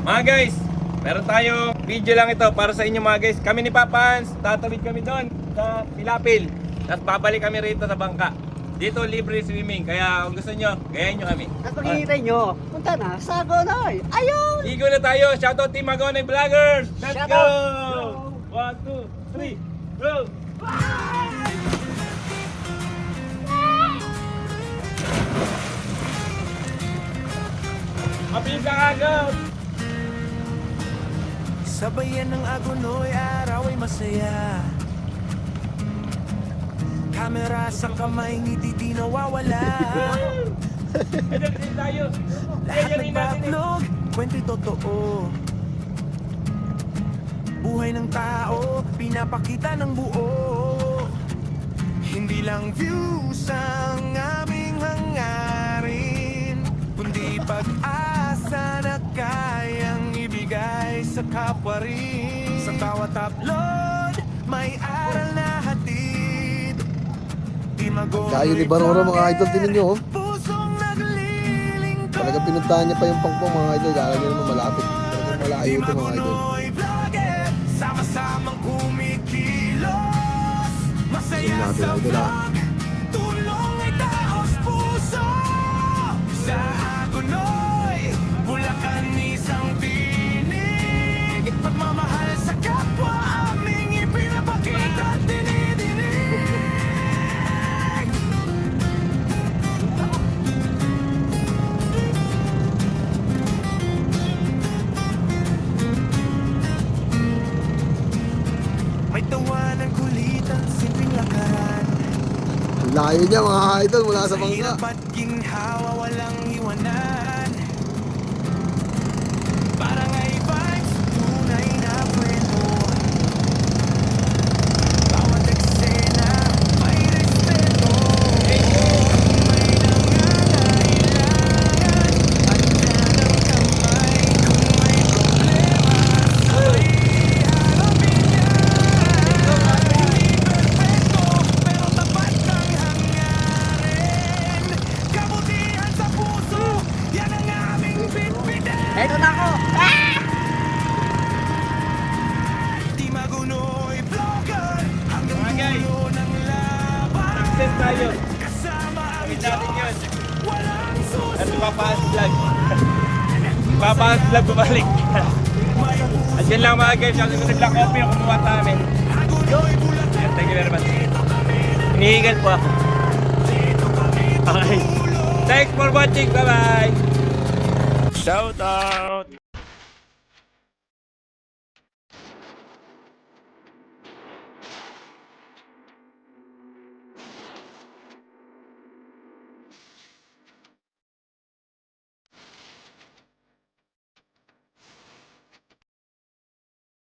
Mga guys, meron tayong video lang ito para sa inyo mga guys. Kami ni Papans, tatawid kami doon sa Pilapil. Tapos babalik kami rito sa bangka. Dito libre swimming, kaya kung gusto nyo, gayahin nyo kami. At pag-iintay nyo, punta na sa Agonoy. Ayun! Ligo na tayo! Shoutout Team Agonoy Vloggers! Let's Shout go! out! 1, 2, 3, go! Mabilis ka agad! Sa bayan ng Agonoy, araw ay masaya. Kamera sa kamay, ngiti di nawawala. Ito tayo! Lahat Yayanin natin eh! nagbablog, kwento'y totoo. Buhay ng tao, pinapakita ng buo. Hindi lang views ang aming hangarin, kundi pag-asa na kayang ibigay sa kapwa rin. Sa bawat upload, may aral na hatid. Di mag-o Kayo ni Barora mga idol, tingnan nyo oh. pusong naglilingkod. Talagang pinuntahan niya pa yung pangpong mga idol. Kala niya naman malapit. Talagang malayo ito mga idol. Vlogger, sama-samang kumikilos. Masaya Tingnan natin, sa idol, ah. vlog, tulong ay taos puso. Sa Agonoy, Bulacan isang tinig. Pagmamahal sa kapwa, aming ipinapakita at dinidinig. May tawanan, kulitan, simpleng lakaran. Layo niya mga idol mula sa bangka. Mahirap at ginhawa, walang iwanan. Parang ay vibes, tunay na kwento. Bawat eksena, may respeto. May nangangailangan, andyan ang kamay kung may problema. Sabay harapin niya. Hindi perfecto, pero tapat ng hangarin. Kabutihan sa puso, yan ang aming bitbitin. Eto na ako! Team Agonoy Vlogger, hanggang Mga guys, dulo ng laban. Success tayo! Kasama ang Gawin natin yun! Diyos, walang At susunod. Papans Vlog! Papans Vlog bumalik! At yun lang mga guys, yung nag-black coffee yung kumuha sa amin. Agonoy Bulacan, Thank you very much. dito kami, Hinihigal po ako. dito kami Okay. tutulong. Thanks for watching. Bye-bye. Shout out.